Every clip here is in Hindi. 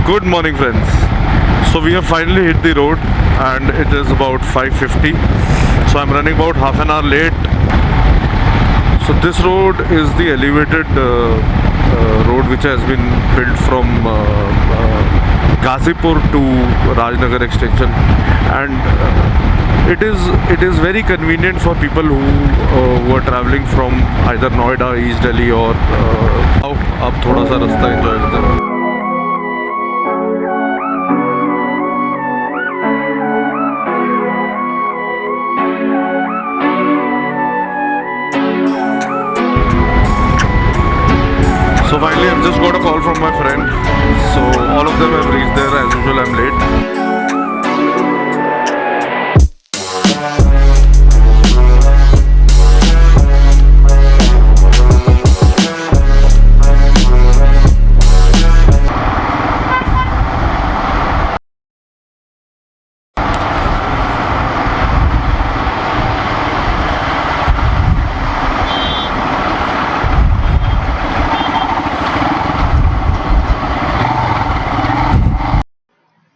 Good morning, friends. So we have finally hit the road and it is about 5:50. So I'm running about half an hour late. So this road is the elevated road which has been built from Ghazipur to Rajnagar extension, and it is very convenient for people who are traveling from either Noida, East Delhi or अब थोड़ा सा रास्ता enjoy करते हैं. So finally I've just got a call from my friend. So all of them have reached there. As usual, I'm late.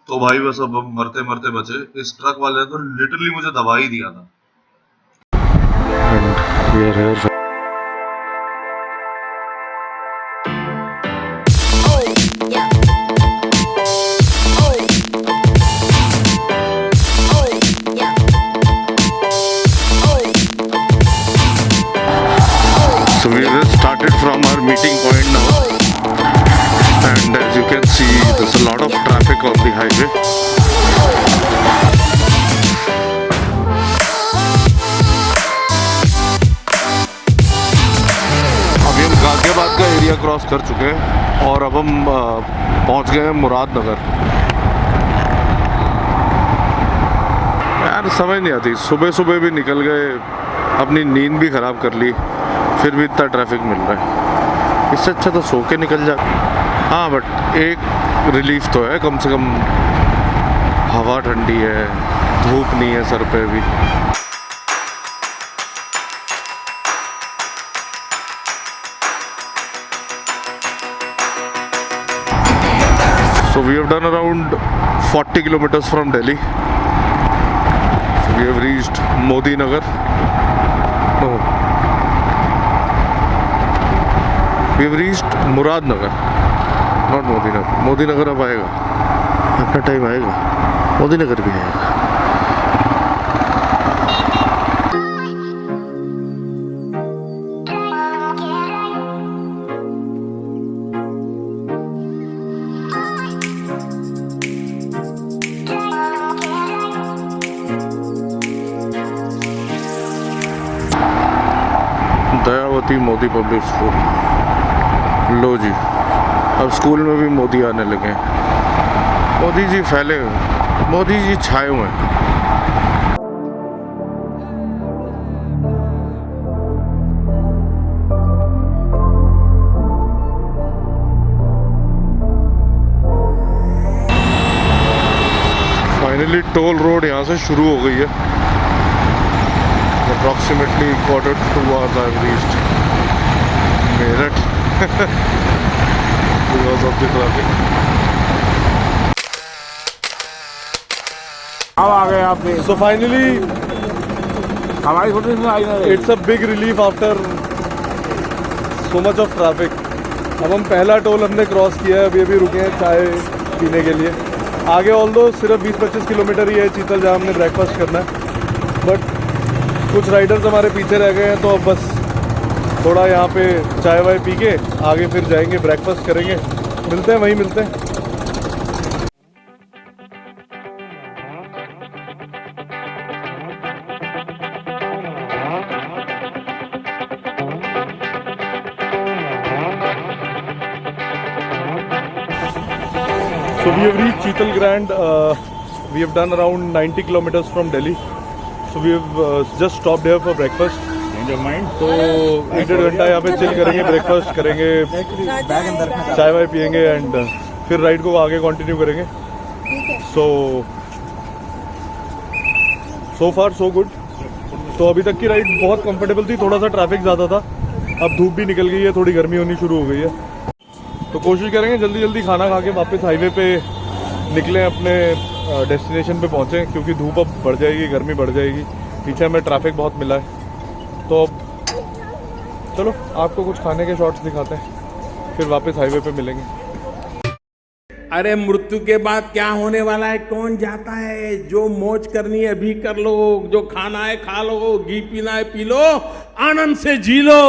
तो भाई बस अब हम मरते मरते बचे. इस ट्रक वाले ने तो लिटरली मुझे दबा ही दिया था. So we just started from our meeting point now. And as you can see, there's a lot of traffic on the highway. अभी हम गाजियाबाद का एरिया क्रॉस कर चुके हैं और अब हम पहुंच गए हैं मुरादनगर. यार समझ नहीं आती, सुबह सुबह भी निकल गए, अपनी नींद भी ख़राब कर ली, फिर भी इतना ट्रैफिक मिल रहा है. इससे अच्छा तो सो के निकल जा. हाँ बट एक रिलीफ तो है, कम से कम हवा ठंडी है, धूप नहीं है सर पे भी. So we have done around 40 kilometers from Delhi. So we have reached Modi Nagar. No. We have reached Muradnagar. Not Modinagar. Modinagar अब आएगा, अपना टाइम आएगा, मोदी नगर भी आएगा. Dayawati Modi public school. लो जी, अब स्कूल में भी मोदी आने लगे. मोदी जी फैले हुए, मोदी जी छाए हुए हैं. फाइनली टोल रोड यहाँ से शुरू हो गई है. Approximately 1/4 hours I've reached Meerut. Because of the traffic. अब आ गए आप. So finally, हमारी छोटी में आई ना. it's a big relief after so much of traffic. अब हम पहला टोल हमने क्रॉस किया है. अभी रुके हैं चाय पीने के लिए. आगे ऑल्दो सिर्फ 20-25 किलोमीटर ही है चीतल, जहाँ हमने ब्रेकफास्ट करना है. बट कुछ राइडर्स हमारे पीछे रह गए हैं, तो अब बस थोड़ा यहाँ पे चाय वाय पी के आगे फिर जाएंगे, ब्रेकफास्ट करेंगे. मिलते हैं, वहीं मिलते हैं. So we have reached Cheetal Grand. We have done around 90 kilometers from Delhi. So we have just stopped here for breakfast. तो 1-1.5 घंटा यहाँ पे चिल करेंगे, ब्रेकफास्ट करेंगे, चाय वाय पियेंगे एंड फिर राइड को आगे कंटिन्यू करेंगे. सो फार सो गुड. तो अभी तक की राइड बहुत कंफर्टेबल थी. थोड़ा सा ट्रैफिक ज़्यादा था, अब धूप भी निकल गई है, थोड़ी गर्मी होनी शुरू हो गई है. तो कोशिश करेंगे जल्दी जल्दी खाना खा के वापस हाईवे पे निकलें, अपने डेस्टिनेशन पे पहुँचें, क्योंकि धूप अब बढ़ जाएगी, गर्मी बढ़ जाएगी, पीछे हमें ट्रैफिक बहुत मिला है। तो अब चलो आपको कुछ खाने के शॉट्स दिखाते हैं, फिर वापस हाईवे पे मिलेंगे। अरे मृत्यु के बाद क्या होने वाला है कौन जाता है। जो मौज करनी है अभी कर लो, जो खाना है खा लो, घी पीना है पी लो, आनंद से जी लो।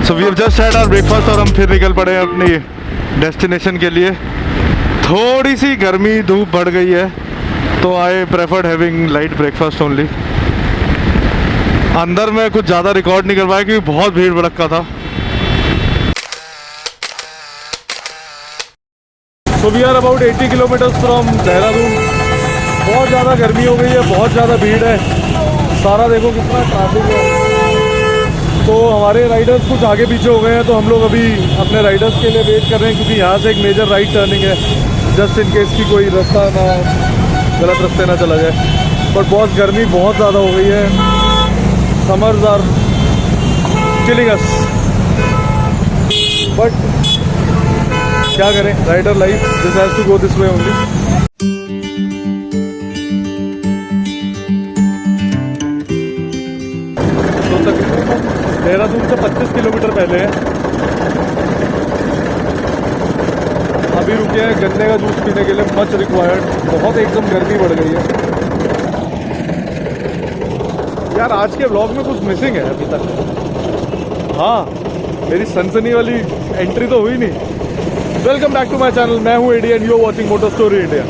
So we have just had our breakfast और हम फिर निकल पड़े हैं अपनी डेस्टिनेशन के लिए। थोड़ी सी गर्मी धूप बढ़ गई है, तो आई preferred having light breakfast only. अंदर में कुछ ज़्यादा रिकॉर्ड नहीं कर पाया क्योंकि बहुत भीड़ भड़क्का था। So we are about 80 kilometres from Dehradun. बहुत ज़्यादा गर्मी हो गई है, बहुत ज़्यादा भीड़ है, सारा देखो कितना ट्रैफिक है। तो हमारे राइडर्स कुछ आगे पीछे हो गए हैं, तो हम लोग अभी अपने राइडर्स के लिए वेट कर रहे हैं, क्योंकि यहाँ से एक मेजर राइट टर्निंग है, जस्ट इन केस की कोई रास्ता ना गलत रास्ते ना चला जाए। बट बहुत गर्मी बहुत ज़्यादा हो गई है, summers are killing us, but क्या करें, rider life, this has to go this way only. तो तकरीबन देहरादून से 25 किलोमीटर पहले है। अभी रुके हैं गन्ने का जूस पीने के लिए, मच रिक्वायर्ड। बहुत एकदम गर्मी बढ़ गई है यार। आज के व्लॉग में कुछ मिसिंग है अभी तक। हाँ, मेरी सनसनी वाली एंट्री तो हुई नहीं। Welcome back to my channel, मैं हूँ Ady and you are watching motor story India.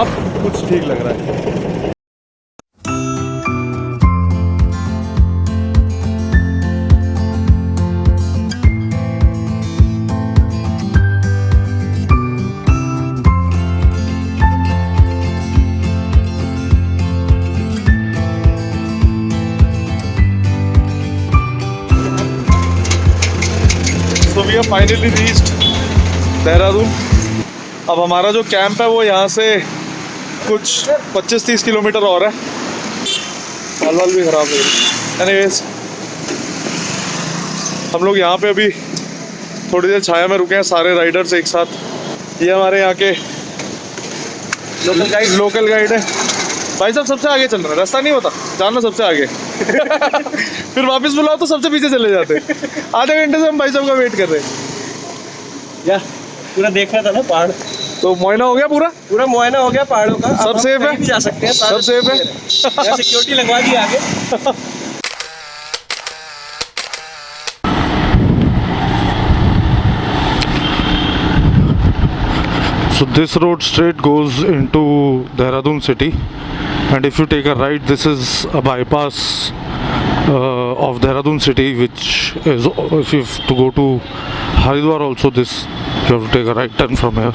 अब कुछ ठीक लग रहा है। So we have finally reached Dehradun. अब हमारा जो कैंप है वो यहाँ से कुछ 25-30 किलोमीटर और है। बाल बाल भी ख़राब है। एनीवेज, हम लोग यहाँ पे अभी थोड़ी देर छाया में रुके हैं, सारे राइडर्स एक साथ। ये हमारे यहाँ के लोकल गाइड है। भाई साहब सबसे आगे चल रहा है, रास्ता नहीं होता, जाना सबसे आगे। फिर वापस बुलाओ तो सबसे पीछे चले जाते। आधे घंटे से हम भाई साहब का वेट कर रहे हैं। या पूरा देखना था ना पहाड़, तो मुआयना हो गया, पूरा मुआयना हो गया पहाड़ों का। सब सेफ है, जा सकते हैं, सब सेफ है। सिक्योरिटी लगवा दी आगे। So this road straight goes into Dehradun city, and if you take a right, this is a bypass of Dehradun city, which is, if you have to go to Haridwar also, this you have to take a right turn from here.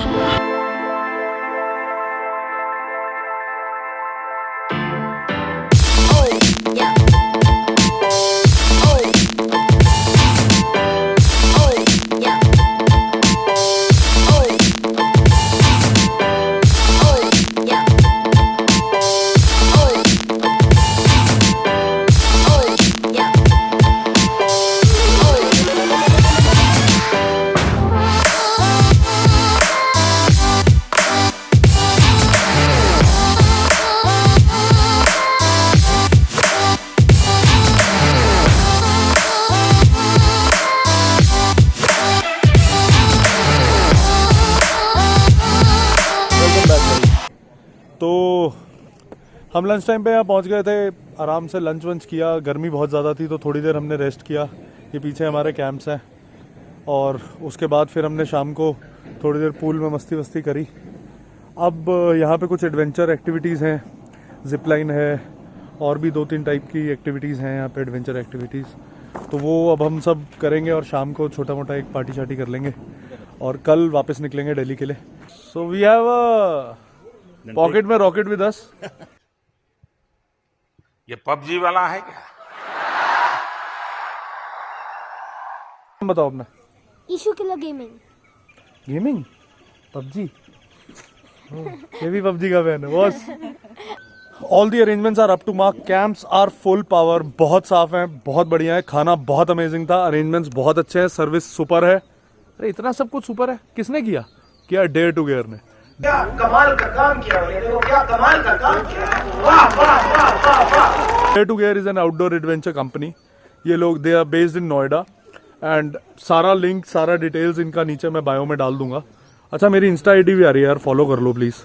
हम लंच टाइम पे यहाँ पहुँच गए थे, आराम से लंच वंच किया। गर्मी बहुत ज़्यादा थी तो थोड़ी देर हमने रेस्ट किया। ये पीछे हमारे कैंप्स हैं। और उसके बाद फिर हमने शाम को थोड़ी देर पूल में मस्ती वस्ती करी। अब यहाँ पे कुछ एडवेंचर एक्टिविटीज़ हैं, जिप लाइन है और भी 2-3 टाइप की एक्टिविटीज़ हैं यहाँ पे, एडवेंचर एक्टिविटीज़। तो वो अब हम सब करेंगे और शाम को छोटा मोटा एक पार्टी शार्टी कर लेंगे और कल वापस निकलेंगे दिल्ली के लिए। सो वी हैव पॉकेट में रॉकेट विद अस। ये पबजी वाला है क्या? बताओ अपना। इशू किलर गेमिंग पबजी, ये भी पबजी का फैन है boss. All the arrangements are up to mark, camps are full power, बहुत साफ हैं, बहुत बढ़िया है, खाना बहुत अमेजिंग था, अरेंजमेंट्स बहुत अच्छे हैं, सर्विस सुपर है। अरे इतना सब कुछ सुपर है, किसने किया डेयर टू गेयर ने। क्या कमाल का काम किया है, देखो क्या कमाल का काम किया है, वाह वाह वाह वाह वाह। Dare to Gear is an outdoor adventure company. ये लोग they are based in Noida and सारा लिंक, सारा डिटेल्स इनका नीचे मैं बायो में डाल दूंगा। अच्छा मेरी इंस्टा आईडी भी आ रही है यार, फॉलो कर लो प्लीज़।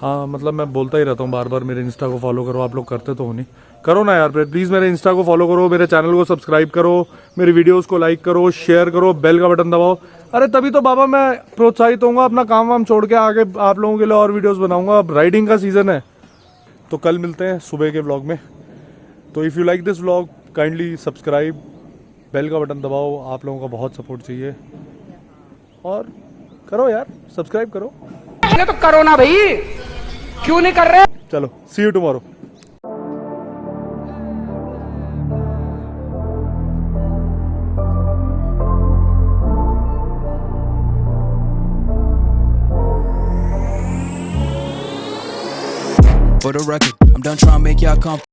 हाँ मतलब मैं बोलता ही रहता हूँ बार बार, मेरे इंस्टा को फॉलो करो, आप लोग करते तो हो नहीं, करो ना यार प्लीज़। मेरे इंस्टा को फॉलो करो, मेरे चैनल को सब्सक्राइब करो, मेरी वीडियोस को लाइक करो, शेयर करो, बेल का बटन दबाओ। अरे तभी तो बाबा मैं प्रोत्साहित होऊंगा, अपना काम वाम छोड़ के आगे आप लोगों के लिए और वीडियोस बनाऊंगा। अब राइडिंग का सीज़न है तो कल मिलते हैं सुबह के व्लॉग में। तो if you like this vlog kindly subscribe, bell का बटन दबाओ, आप लोगों का बहुत सपोर्ट चाहिए और करो यार, सब्सक्राइब करो। तो करो ना भाई, क्यों नहीं कर रहे? चलो see you tomorrow. For the record, I'm done trying to make y'all comfortable.